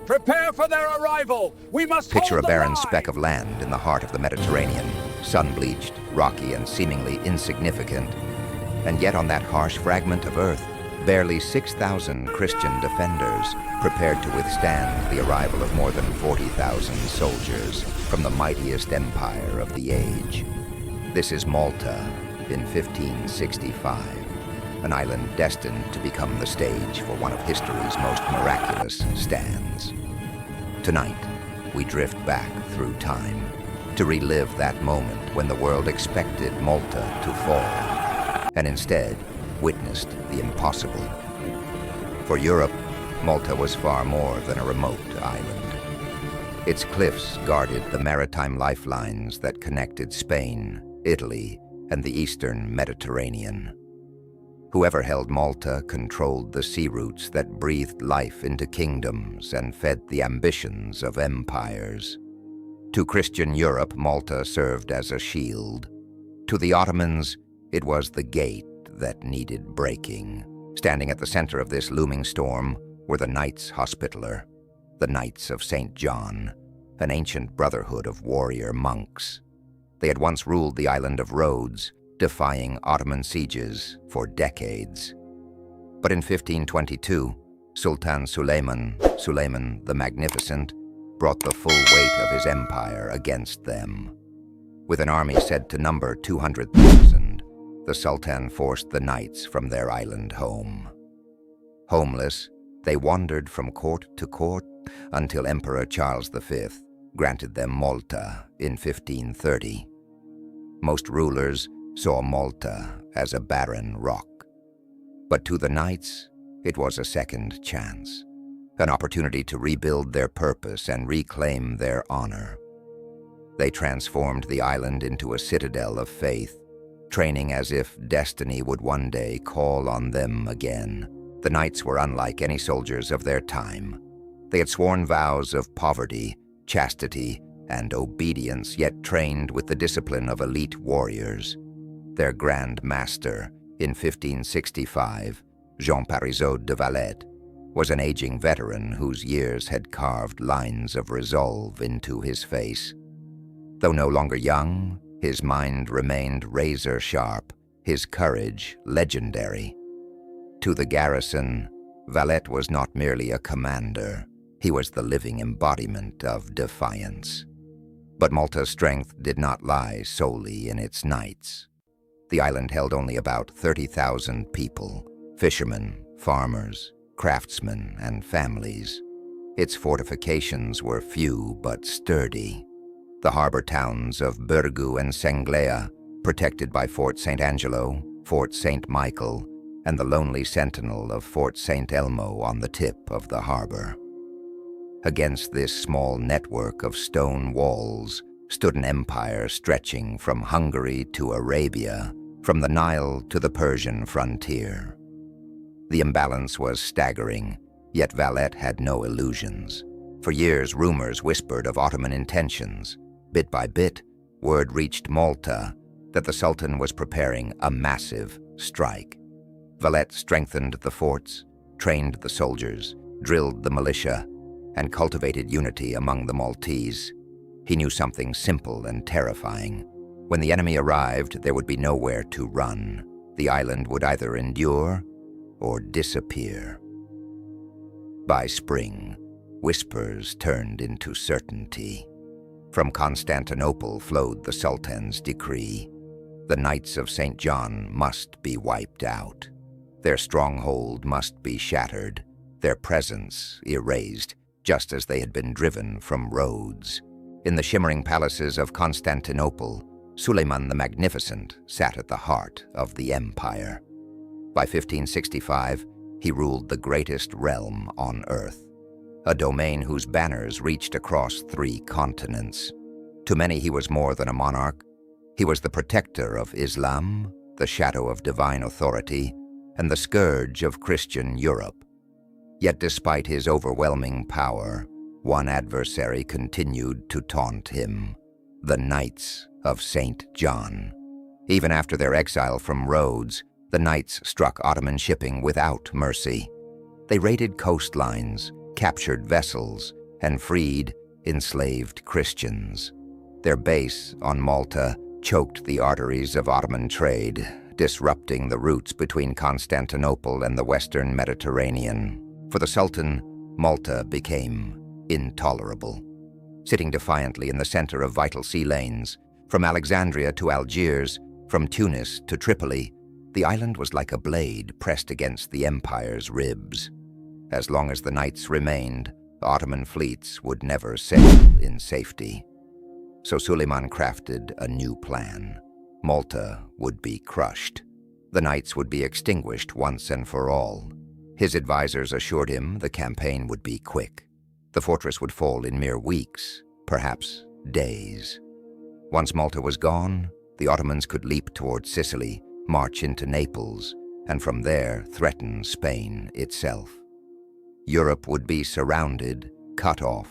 Prepare for their arrival! We must Picture a hold the barren line! speck of land in the heart of the Mediterranean, sun-bleached, rocky, and seemingly insignificant. And yet on that harsh fragment of earth, barely 6,000 Christian defenders prepared to withstand the arrival of more than 40,000 soldiers from the mightiest empire of the age. This is Malta in 1565, an island destined to become the stage for one of history's most miraculous stands. Tonight, we drift back through time to relive that moment when the world expected Malta to fall, and instead witnessed the impossible. For Europe, Malta was far more than a remote island. Its cliffs guarded the maritime lifelines that connected Spain, Italy, and the eastern Mediterranean. Whoever held Malta controlled the sea routes that breathed life into kingdoms and fed the ambitions of empires. To Christian Europe, Malta served as a shield. To the Ottomans, it was the gate that needed breaking. Standing at the center of this looming storm were the Knights Hospitaller, the Knights of St. John, an ancient brotherhood of warrior monks. They had once ruled the island of Rhodes, defying Ottoman sieges for decades. But in 1522, Sultan Suleiman the Magnificent, brought the full weight of his empire against them. With an army said to number 200,000, the Sultan forced the knights from their island home. Homeless, they wandered from court to court until Emperor Charles V granted them Malta in 1530. Most rulers saw Malta as a barren rock. But to the knights, it was a second chance, an opportunity to rebuild their purpose and reclaim their honor. They transformed the island into a citadel of faith, training as if destiny would one day call on them again. The knights were unlike any soldiers of their time. They had sworn vows of poverty, chastity, and obedience, yet trained with the discipline of elite warriors. Their Grand Master, in 1565, Jean Parisot de Valette, was an aging veteran whose years had carved lines of resolve into his face. Though no longer young, his mind remained razor-sharp, his courage legendary. To the garrison, Valette was not merely a commander, he was the living embodiment of defiance. But Malta's strength did not lie solely in its knights. The island held only about 30,000 people, fishermen, farmers, craftsmen, and families. Its fortifications were few but sturdy. The harbor towns of Birgu and Senglea, protected by Fort St. Angelo, Fort St. Michael, and the lonely sentinel of Fort St. Elmo on the tip of the harbor. Against this small network of stone walls stood an empire stretching from Hungary to Arabia, from the Nile to the Persian frontier. The imbalance was staggering, yet Valette had no illusions. For years, rumors whispered of Ottoman intentions. Bit by bit, word reached Malta that the Sultan was preparing a massive strike. Valette strengthened the forts, trained the soldiers, drilled the militia, and cultivated unity among the Maltese. He knew something simple and terrifying. When the enemy arrived, there would be nowhere to run. The island would either endure or disappear. By spring, whispers turned into certainty. From Constantinople flowed the Sultan's decree. The Knights of St. John must be wiped out. Their stronghold must be shattered, their presence erased, just as they had been driven from Rhodes. In the shimmering palaces of Constantinople, Suleiman the Magnificent sat at the heart of the empire. By 1565, he ruled the greatest realm on earth, a domain whose banners reached across 3 continents. To many, he was more than a monarch. He was the protector of Islam, the shadow of divine authority, and the scourge of Christian Europe. Yet despite his overwhelming power, one adversary continued to taunt him: the Knights of St. John. Even after their exile from Rhodes, the Knights struck Ottoman shipping without mercy. They raided coastlines, captured vessels, and freed enslaved Christians. Their base on Malta choked the arteries of Ottoman trade, disrupting the routes between Constantinople and the Western Mediterranean. For the Sultan, Malta became intolerable. Sitting defiantly in the center of vital sea lanes, from Alexandria to Algiers, from Tunis to Tripoli, the island was like a blade pressed against the empire's ribs. As long as the Knights remained, Ottoman fleets would never sail in safety. So Suleiman crafted a new plan. Malta would be crushed. The Knights would be extinguished once and for all. His advisors assured him the campaign would be quick. The fortress would fall in mere weeks, perhaps days. Once Malta was gone, the Ottomans could leap toward Sicily, march into Naples, and from there threaten Spain itself. Europe would be surrounded, cut off,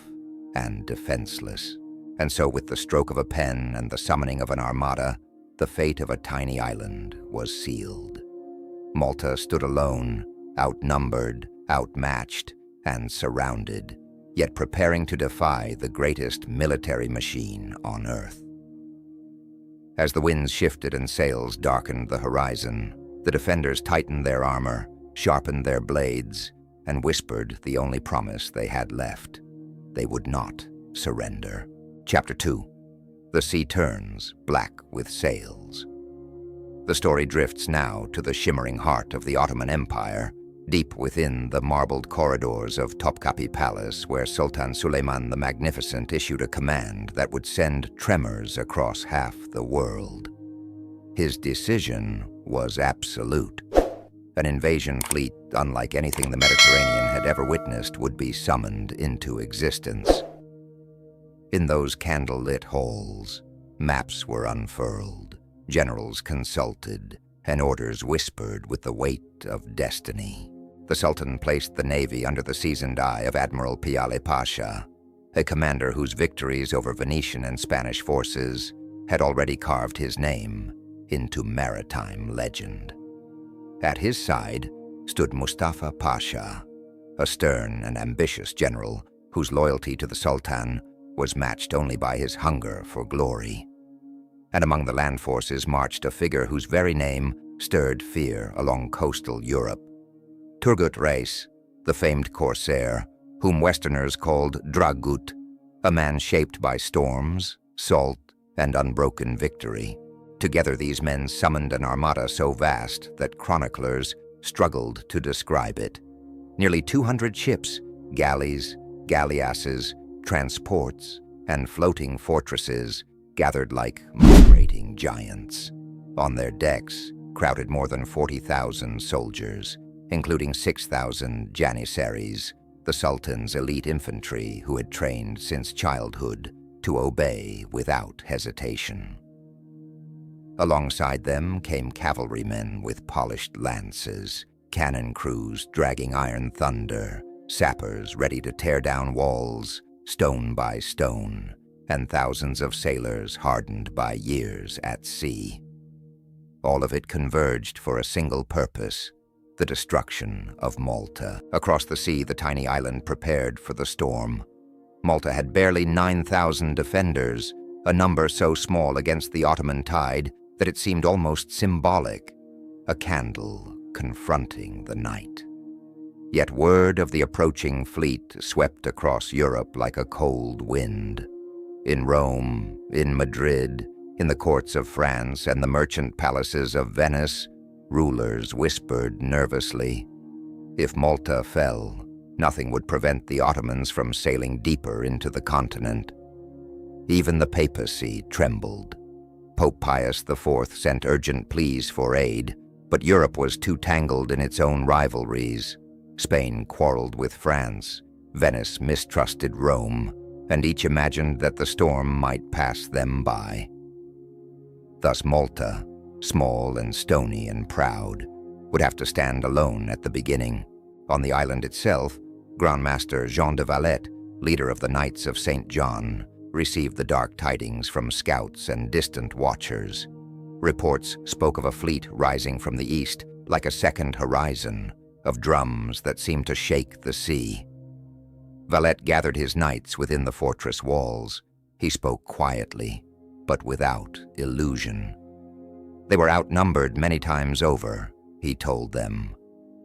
and defenseless. And so, with the stroke of a pen and the summoning of an armada, the fate of a tiny island was sealed. Malta stood alone, outnumbered, outmatched, and surrounded, yet preparing to defy the greatest military machine on Earth. As the winds shifted and sails darkened the horizon, the defenders tightened their armor, sharpened their blades, and whispered the only promise they had left. They would not surrender. Chapter 2. The sea turns black with sails. The story drifts now to the shimmering heart of the Ottoman Empire, deep within the marbled corridors of Topkapi Palace, where Sultan Suleiman the Magnificent issued a command that would send tremors across half the world. His decision was absolute. An invasion fleet, unlike anything the Mediterranean had ever witnessed, would be summoned into existence. In those candle-lit halls, maps were unfurled, generals consulted, and orders whispered with the weight of destiny. The Sultan placed the navy under the seasoned eye of Admiral Piale Pasha, a commander whose victories over Venetian and Spanish forces had already carved his name into maritime legend. At his side stood Mustafa Pasha, a stern and ambitious general whose loyalty to the Sultan was matched only by his hunger for glory. And among the land forces marched a figure whose very name stirred fear along coastal Europe. Turgut Reis, the famed corsair, whom Westerners called Dragut, a man shaped by storms, salt, and unbroken victory. Together these men summoned an armada so vast that chroniclers struggled to describe it. Nearly 200 ships, galleys, galleasses, transports, and floating fortresses gathered like migrating giants. On their decks crowded more than 40,000 soldiers, including 6,000 janissaries, the Sultan's elite infantry who had trained since childhood to obey without hesitation. Alongside them came cavalrymen with polished lances, cannon crews dragging iron thunder, sappers ready to tear down walls, stone by stone, and thousands of sailors hardened by years at sea. All of it converged for a single purpose: the destruction of Malta. Across the sea, the tiny island prepared for the storm. Malta had barely 9,000 defenders, a number so small against the Ottoman tide that it seemed almost symbolic, a candle confronting the night. Yet word of the approaching fleet swept across Europe like a cold wind. In Rome, in Madrid, in the courts of France and the merchant palaces of Venice, rulers whispered nervously. If Malta fell, nothing would prevent the Ottomans from sailing deeper into the continent. Even the papacy trembled. Pope Pius IV sent urgent pleas for aid, but Europe was too tangled in its own rivalries. Spain quarreled with France, Venice mistrusted Rome, and each imagined that the storm might pass them by. Thus Malta, small and stony and proud, would have to stand alone at the beginning. On the island itself, Grand Master Jean de Valette, leader of the Knights of St. John, received the dark tidings from scouts and distant watchers. Reports spoke of a fleet rising from the east like a second horizon, of drums that seemed to shake the sea. Valette gathered his knights within the fortress walls. He spoke quietly, but without illusion. They were outnumbered many times over, he told them.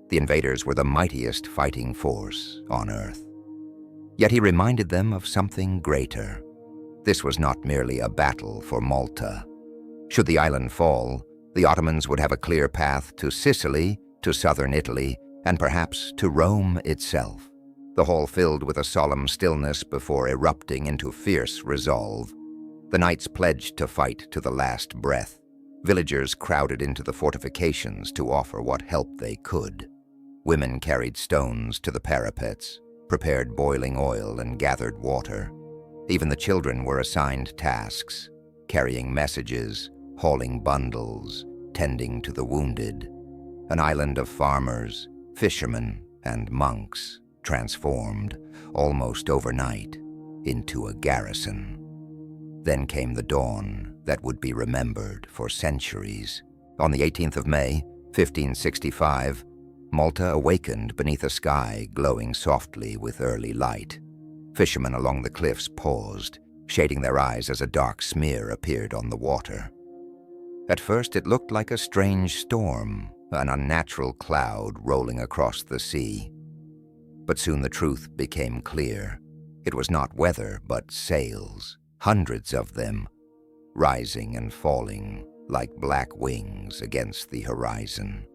The invaders were the mightiest fighting force on earth. Yet he reminded them of something greater. This was not merely a battle for Malta. Should the island fall, the Ottomans would have a clear path to Sicily, to southern Italy, and perhaps to Rome itself. The hall filled with a solemn stillness before erupting into fierce resolve. The knights pledged to fight to the last breath. Villagers crowded into the fortifications to offer what help they could. Women carried stones to the parapets, prepared boiling oil and gathered water. Even the children were assigned tasks, carrying messages, hauling bundles, tending to the wounded. An island of farmers, fishermen, and monks transformed, almost overnight, into a garrison. Then came the dawn that would be remembered for centuries. On the 18th of May, 1565, Malta awakened beneath a sky glowing softly with early light. Fishermen along the cliffs paused, shading their eyes as a dark smear appeared on the water. At first it looked like a strange storm, an unnatural cloud rolling across the sea. But soon the truth became clear. It was not weather, but sails, hundreds of them, rising and falling like black wings against the horizon.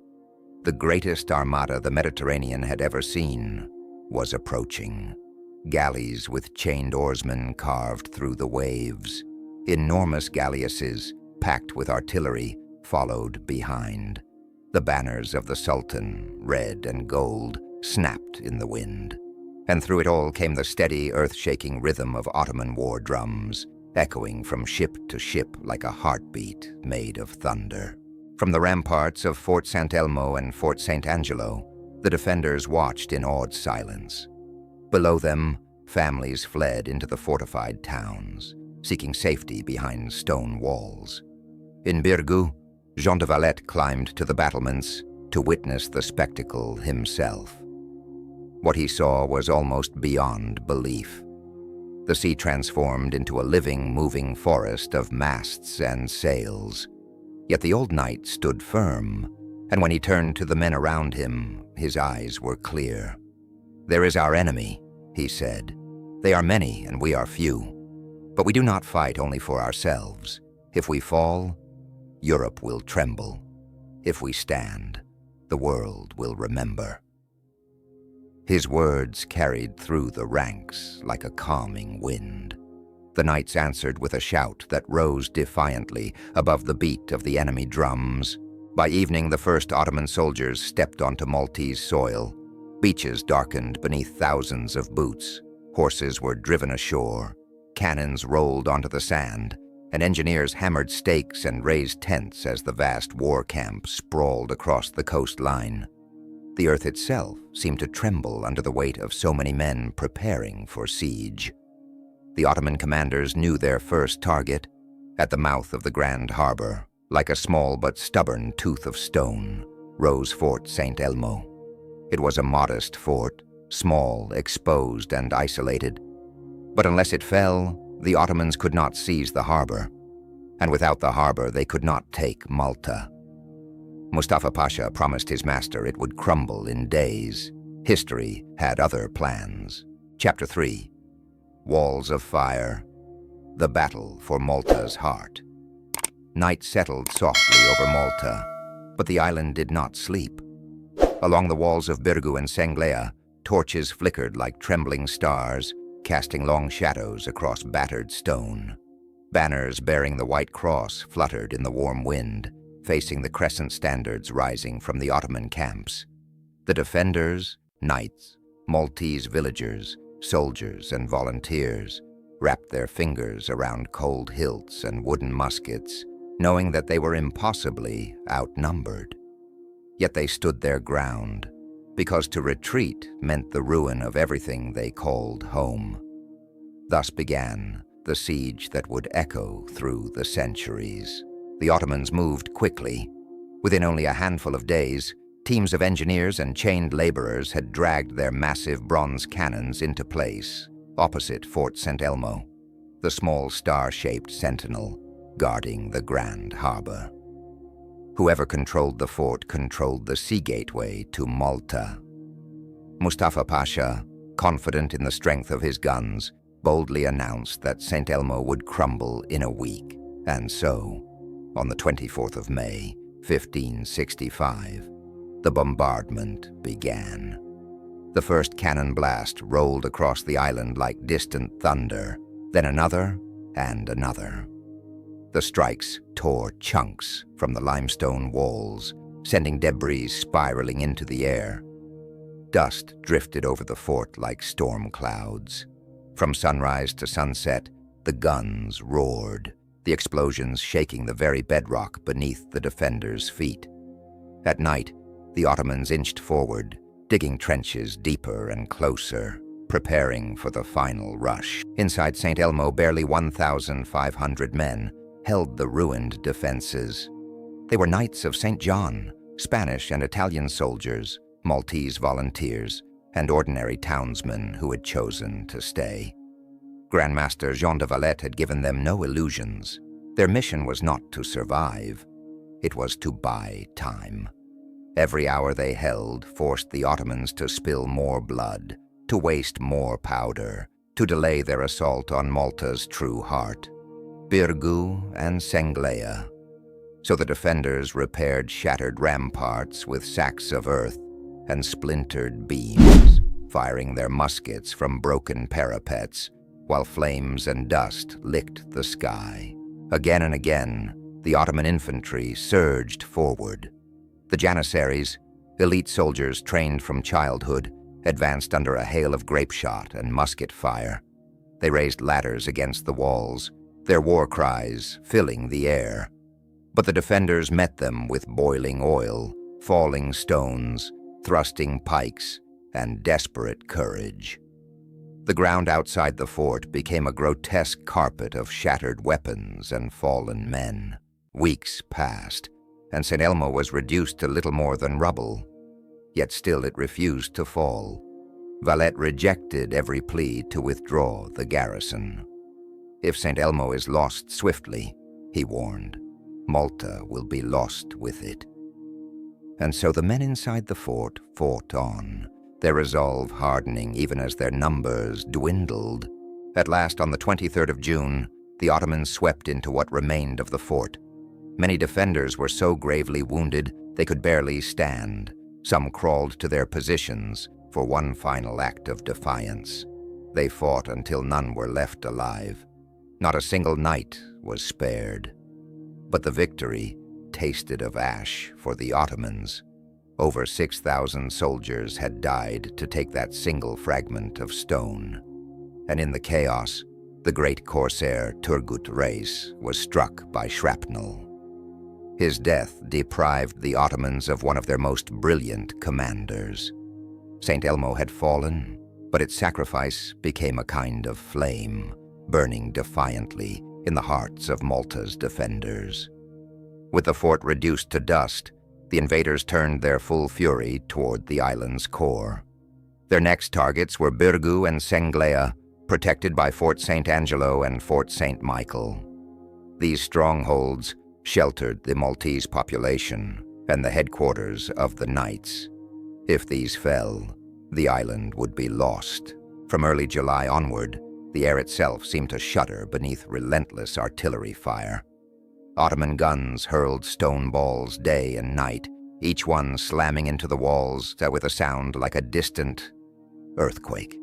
The greatest armada the Mediterranean had ever seen was approaching. Galleys with chained oarsmen carved through the waves. Enormous galleasses, packed with artillery, followed behind. The banners of the Sultan, red and gold, snapped in the wind. And through it all came the steady, earth-shaking rhythm of Ottoman war drums, echoing from ship to ship like a heartbeat made of thunder. From the ramparts of Fort St. Elmo and Fort St. Angelo, the defenders watched in awed silence. Below them, families fled into the fortified towns, seeking safety behind stone walls. In Birgu, Jean de Valette climbed to the battlements to witness the spectacle himself. What he saw was almost beyond belief. The sea transformed into a living, moving forest of masts and sails. Yet the old knight stood firm, and when he turned to the men around him, his eyes were clear. "There is our enemy," he said. "They are many and we are few. But we do not fight only for ourselves. If we fall, Europe will tremble. If we stand, the world will remember." His words carried through the ranks like a calming wind. The knights answered with a shout that rose defiantly above the beat of the enemy drums. By evening, the first Ottoman soldiers stepped onto Maltese soil. Beaches darkened beneath thousands of boots. Horses were driven ashore. Cannons rolled onto the sand, and engineers hammered stakes and raised tents as the vast war camp sprawled across the coastline. The earth itself seemed to tremble under the weight of so many men preparing for siege. The Ottoman commanders knew their first target. At the mouth of the Grand Harbor, like a small but stubborn tooth of stone, rose Fort St. Elmo. It was a modest fort, small, exposed, and isolated. But unless it fell, the Ottomans could not seize the harbor. And without the harbor, they could not take Malta. Mustafa Pasha promised his master it would crumble in days. History had other plans. Chapter 3. Walls of Fire. The Battle for Malta's Heart. Night settled softly over Malta, but the island did not sleep. Along the walls of Birgu and Senglea, torches flickered like trembling stars, casting long shadows across battered stone. Banners bearing the White Cross fluttered in the warm wind, facing the crescent standards rising from the Ottoman camps. The defenders, knights, Maltese villagers, soldiers, and volunteers wrapped their fingers around cold hilts and wooden muskets, knowing that they were impossibly outnumbered. Yet they stood their ground, because to retreat meant the ruin of everything they called home. Thus began the siege that would echo through the centuries. The Ottomans moved quickly. Within only a handful of days, Teams of engineers and chained laborers had dragged their massive bronze cannons into place opposite Fort St. Elmo, the small star-shaped sentinel guarding the Grand Harbor. Whoever controlled the fort controlled the sea gateway to Malta. Mustafa Pasha, confident in the strength of his guns, boldly announced that St. Elmo would crumble in a week. And so, on the 24th of May, 1565, the bombardment began. The first cannon blast rolled across the island like distant thunder, then another and another. The strikes tore chunks from the limestone walls, sending debris spiraling into the air. Dust drifted over the fort like storm clouds. From sunrise to sunset, the guns roared, the explosions shaking the very bedrock beneath the defenders' feet. At night, the Ottomans inched forward, digging trenches deeper and closer, preparing for the final rush. Inside St. Elmo, barely 1,500 men held the ruined defenses. They were Knights of St. John, Spanish and Italian soldiers, Maltese volunteers, and ordinary townsmen who had chosen to stay. Grandmaster Jean de Valette had given them no illusions. Their mission was not to survive. It was to buy time. Every hour they held forced the Ottomans to spill more blood, to waste more powder, to delay their assault on Malta's true heart, Birgu and Senglea. So the defenders repaired shattered ramparts with sacks of earth and splintered beams, firing their muskets from broken parapets, while flames and dust licked the sky. Again and again, the Ottoman infantry surged forward. The Janissaries, elite soldiers trained from childhood, advanced under a hail of grapeshot and musket fire. They raised ladders against the walls, their war cries filling the air. But the defenders met them with boiling oil, falling stones, thrusting pikes, and desperate courage. The ground outside the fort became a grotesque carpet of shattered weapons and fallen men. Weeks passed, and St. Elmo was reduced to little more than rubble. Yet still it refused to fall. Valette rejected every plea to withdraw the garrison. If St. Elmo is lost swiftly, he warned, Malta will be lost with it. And so the men inside the fort fought on, their resolve hardening even as their numbers dwindled. At last, on the 23rd of June, the Ottomans swept into what remained of the fort. Many defenders were so gravely wounded they could barely stand. Some crawled to their positions for one final act of defiance. They fought until none were left alive. Not a single knight was spared. But the victory tasted of ash for the Ottomans. Over 6,000 soldiers had died to take that single fragment of stone. And in the chaos, the great corsair Turgut Reis was struck by shrapnel. His death deprived the Ottomans of one of their most brilliant commanders. St. Elmo had fallen, but its sacrifice became a kind of flame, burning defiantly in the hearts of Malta's defenders. With the fort reduced to dust, the invaders turned their full fury toward the island's core. Their next targets were Birgu and Senglea, protected by Fort St. Angelo and Fort St. Michael. These strongholds sheltered the Maltese population and the headquarters of the Knights. If these fell, the island would be lost. From early July onward, the air itself seemed to shudder beneath relentless artillery fire. Ottoman guns hurled stone balls day and night, each one slamming into the walls with a sound like a distant earthquake.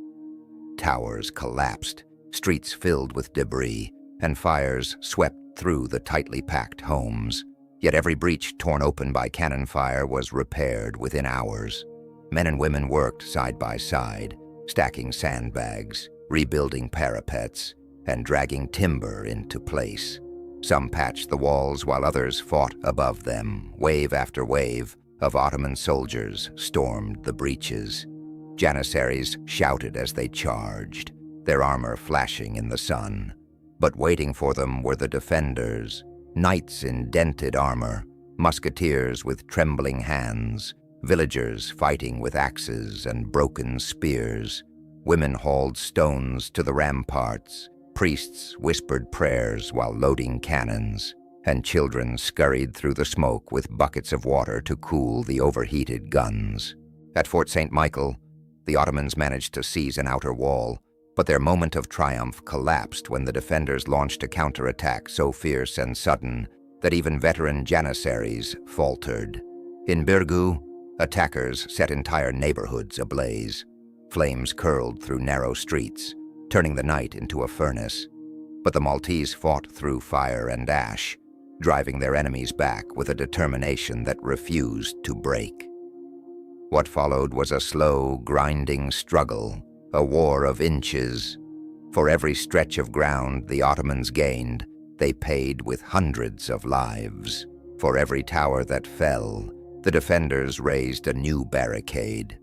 Towers collapsed, streets filled with debris, and fires swept through the tightly packed homes. Yet every breach torn open by cannon fire was repaired within hours. Men and women worked side by side, stacking sandbags, rebuilding parapets, and dragging timber into place. Some patched the walls while others fought above them. Wave after wave of Ottoman soldiers stormed the breaches. Janissaries shouted as they charged, their armor flashing in the sun. But waiting for them were the defenders, knights in dented armor, musketeers with trembling hands, villagers fighting with axes and broken spears, women hauled stones to the ramparts, priests whispered prayers while loading cannons, and children scurried through the smoke with buckets of water to cool the overheated guns. At Fort St. Michael, the Ottomans managed to seize an outer wall, but their moment of triumph collapsed when the defenders launched a counterattack so fierce and sudden that even veteran janissaries faltered. In Birgu, attackers set entire neighborhoods ablaze. Flames curled through narrow streets, turning the night into a furnace. But the Maltese fought through fire and ash, driving their enemies back with a determination that refused to break. What followed was a slow, grinding struggle, a war of inches. For every stretch of ground the Ottomans gained, they paid with hundreds of lives. For every tower that fell, the defenders raised a new barricade.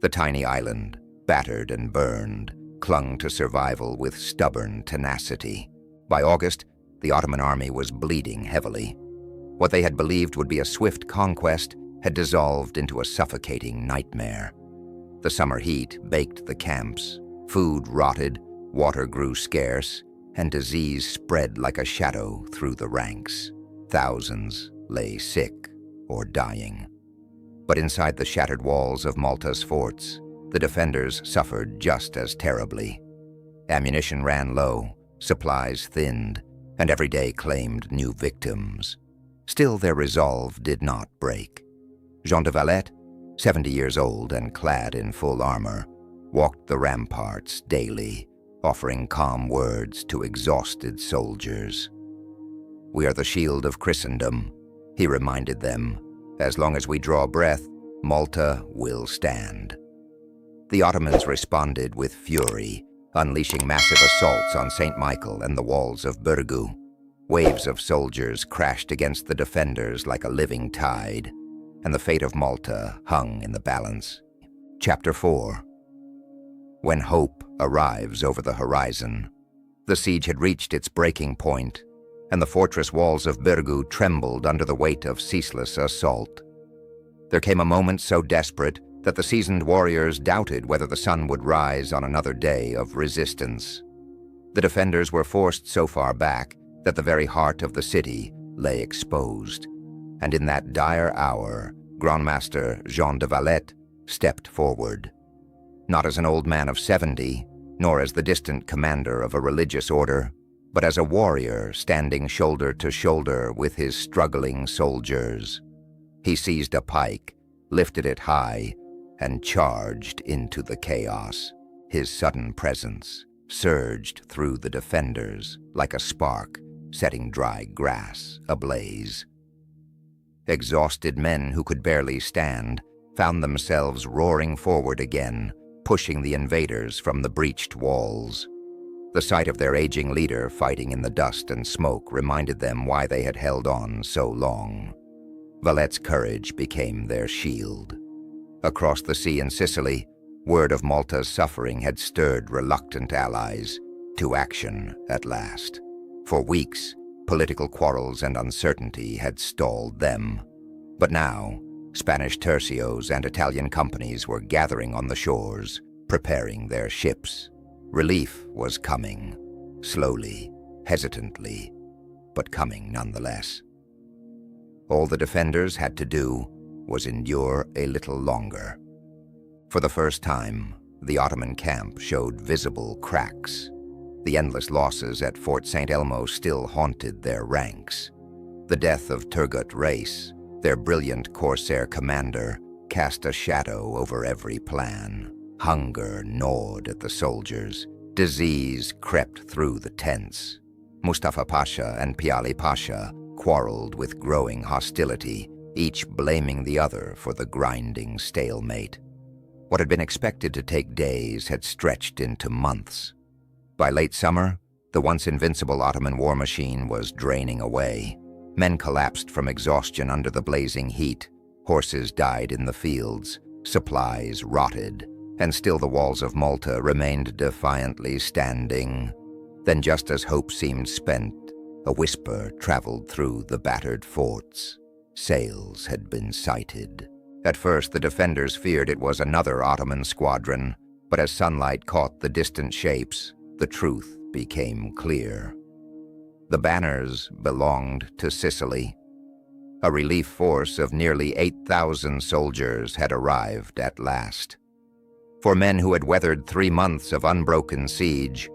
The tiny island, battered and burned, clung to survival with stubborn tenacity. By August, the Ottoman army was bleeding heavily. What they had believed would be a swift conquest had dissolved into a suffocating nightmare. The summer heat baked the camps, food rotted, water grew scarce, and disease spread like a shadow through the ranks. Thousands lay sick or dying. But inside the shattered walls of Malta's forts, the defenders suffered just as terribly. Ammunition ran low, supplies thinned, and every day claimed new victims. Still, their resolve did not break. Jean de Valette, 70 years old and clad in full armor, walked the ramparts daily, offering calm words to exhausted soldiers. "We are the shield of Christendom," he reminded them. "As long as we draw breath, Malta will stand." The Ottomans responded with fury, unleashing massive assaults on St. Michael and the walls of Birgu. Waves of soldiers crashed against the defenders like a living tide, and the fate of Malta hung in the balance. Chapter 4. When hope arrives over the horizon. The siege had reached its breaking point, and the fortress walls of Birgu trembled under the weight of ceaseless assault. There came a moment so desperate that the seasoned warriors doubted whether the sun would rise on another day of resistance. The defenders were forced so far back that the very heart of the city lay exposed, and in that dire hour, Grandmaster Jean de Valette stepped forward. Not as an old man of 70, nor as the distant commander of a religious order, but as a warrior standing shoulder to shoulder with his struggling soldiers. He seized a pike, lifted it high, and charged into the chaos. His sudden presence surged through the defenders like a spark, setting dry grass ablaze. Exhausted men who could barely stand found themselves roaring forward again, pushing the invaders from the breached walls. The sight of their aging leader fighting in the dust and smoke reminded them why they had held on so long. Valette's courage became their shield. Across the sea in Sicily, word of Malta's suffering had stirred reluctant allies to action at last. For weeks, political quarrels and uncertainty had stalled them. But now, Spanish tercios and Italian companies were gathering on the shores, preparing their ships. Relief was coming, slowly, hesitantly, but coming nonetheless. All the defenders had to do was endure a little longer. For the first time, the Ottoman camp showed visible cracks. The endless losses at Fort St. Elmo still haunted their ranks. The death of Turgut Reis, their brilliant corsair commander, cast a shadow over every plan. Hunger gnawed at the soldiers. Disease crept through the tents. Mustafa Pasha and Piali Pasha quarreled with growing hostility, each blaming the other for the grinding stalemate. What had been expected to take days had stretched into months. By late summer, the once invincible Ottoman war machine was draining away. Men collapsed from exhaustion under the blazing heat. Horses died in the fields. Supplies rotted. And still the walls of Malta remained defiantly standing. Then, just as hope seemed spent, a whisper traveled through the battered forts. Sails had been sighted, At first, the defenders feared it was another Ottoman squadron, but as sunlight caught the distant shapes, the truth became clear. The banners belonged to Sicily. A relief force of nearly 8,000 soldiers had arrived at last. For men who had weathered 3 months of unbroken siege,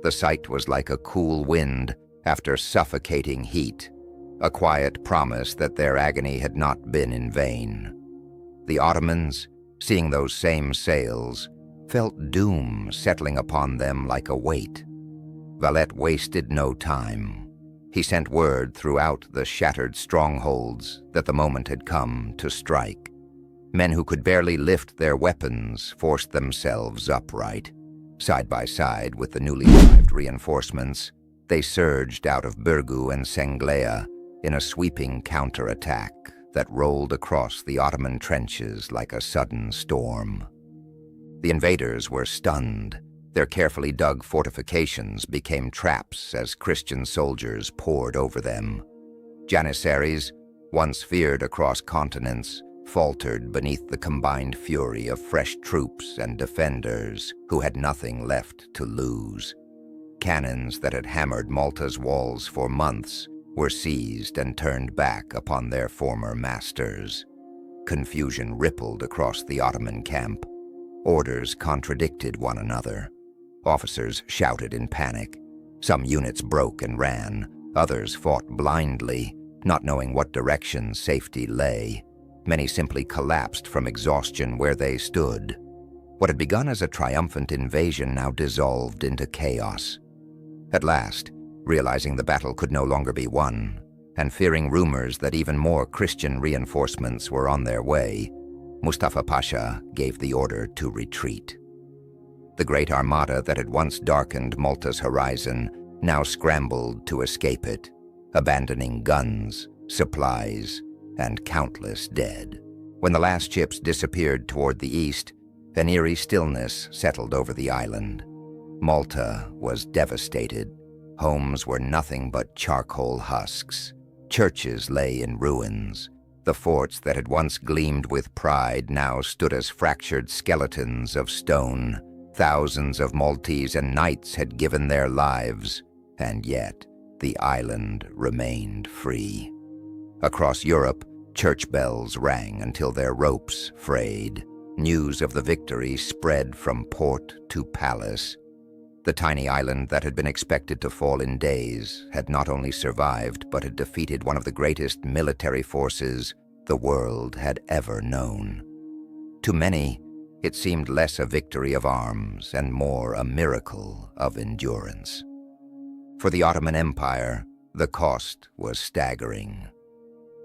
the sight was like a cool wind after suffocating heat, a quiet promise that their agony had not been in vain. The Ottomans, seeing those same sails, felt doom settling upon them like a weight. Valette wasted no time. He sent word throughout the shattered strongholds that the moment had come to strike. Men who could barely lift their weapons forced themselves upright. Side by side with the newly arrived reinforcements, they surged out of Birgu and Senglea in a sweeping counterattack that rolled across the Ottoman trenches like a sudden storm. The invaders were stunned. Their carefully dug fortifications became traps as Christian soldiers poured over them. Janissaries, once feared across continents, faltered beneath the combined fury of fresh troops and defenders who had nothing left to lose. Cannons that had hammered Malta's walls for months were seized and turned back upon their former masters. Confusion rippled across the Ottoman camp. Orders contradicted one another. Officers shouted in panic. Some units broke and ran. Others fought blindly, not knowing what direction safety lay. Many simply collapsed from exhaustion where they stood. What had begun as a triumphant invasion now dissolved into chaos. At last, realizing the battle could no longer be won, and fearing rumors that even more Christian reinforcements were on their way, Mustafa Pasha gave the order to retreat. The great armada that had once darkened Malta's horizon now scrambled to escape it, abandoning guns, supplies, and countless dead. When the last ships disappeared toward the east, an eerie stillness settled over the island. Malta was devastated. Homes were nothing but charcoal husks. Churches lay in ruins. The forts that had once gleamed with pride now stood as fractured skeletons of stone. Thousands of Maltese and knights had given their lives, and yet the island remained free. Across Europe, church bells rang until their ropes frayed. News of the victory spread from port to palace. The tiny island that had been expected to fall in days had not only survived, but had defeated one of the greatest military forces the world had ever known. To many, it seemed less a victory of arms and more a miracle of endurance. For the Ottoman Empire, the cost was staggering.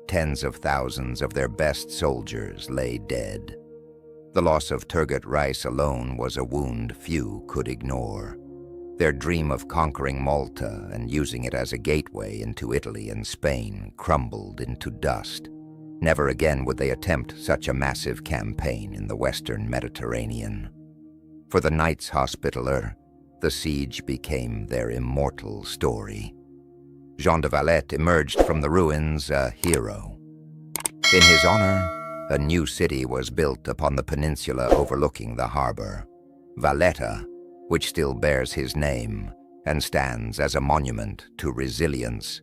Tens of thousands of their best soldiers lay dead. The loss of Turgut Reis alone was a wound few could ignore. Their dream of conquering Malta and using it as a gateway into Italy and Spain crumbled into dust. Never again would they attempt such a massive campaign in the Western Mediterranean. For the Knights Hospitaller, the siege became their immortal story. Jean de Valette emerged from the ruins a hero. In his honor, a new city was built upon the peninsula overlooking the harbor, Valletta, which still bears his name and stands as a monument to resilience.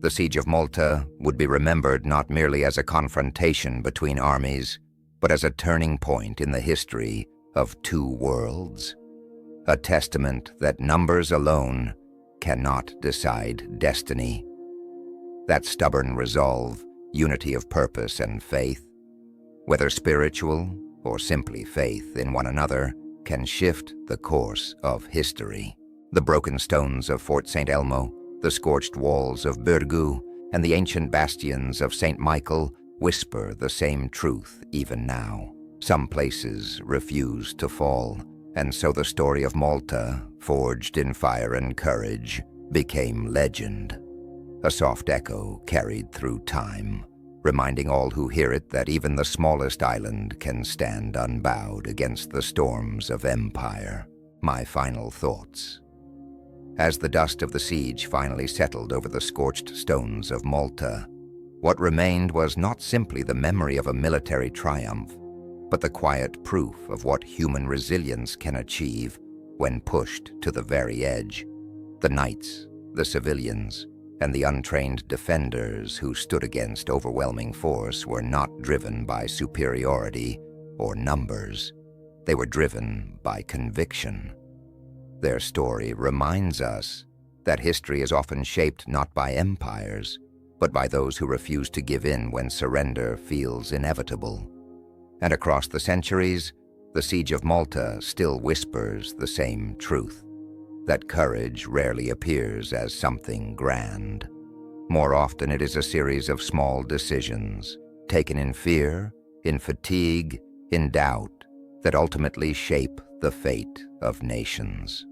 The Siege of Malta would be remembered not merely as a confrontation between armies, but as a turning point in the history of two worlds, a testament that numbers alone cannot decide destiny. That stubborn resolve, unity of purpose and faith, whether spiritual or simply faith in one another, can shift the course of history. The broken stones of Fort St. Elmo, the scorched walls of Birgu, and the ancient bastions of St. Michael whisper the same truth even now. Some places refuse to fall, and so the story of Malta, forged in fire and courage, became legend. A soft echo carried through time, reminding all who hear it that even the smallest island can stand unbowed against the storms of empire. My final thoughts. As the dust of the siege finally settled over the scorched stones of Malta, What remained was not simply the memory of a military triumph, but the quiet proof of what human resilience can achieve when pushed to the very edge. The knights, the civilians, and the untrained defenders who stood against overwhelming force were not driven by superiority or numbers. They were driven by conviction. Their story reminds us that history is often shaped not by empires, but by those who refuse to give in when surrender feels inevitable. And across the centuries, the Siege of Malta still whispers the same truth, that courage rarely appears as something grand. More often it is a series of small decisions, taken in fear, in fatigue, in doubt, that ultimately shape the fate of nations.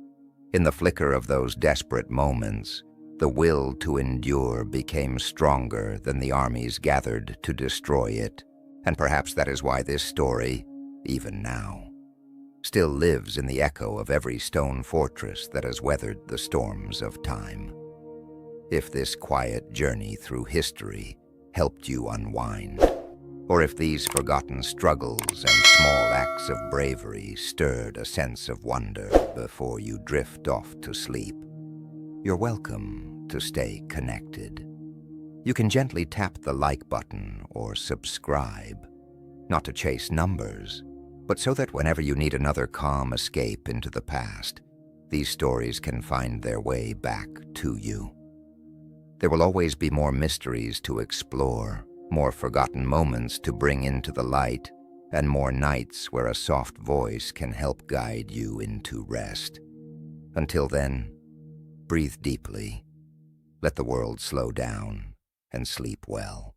In the flicker of those desperate moments, the will to endure became stronger than the armies gathered to destroy it, and perhaps that is why this story, even now, still lives in the echo of every stone fortress that has weathered the storms of time. If this quiet journey through history helped you unwind, or if these forgotten struggles and small acts of bravery stirred a sense of wonder before you drift off to sleep, you're welcome to stay connected. You can gently tap the like button or subscribe, not to chase numbers, but so that whenever you need another calm escape into the past, these stories can find their way back to you. There will always be more mysteries to explore, more forgotten moments to bring into the light, and more nights where a soft voice can help guide you into rest. Until then, breathe deeply, let the world slow down, and sleep well.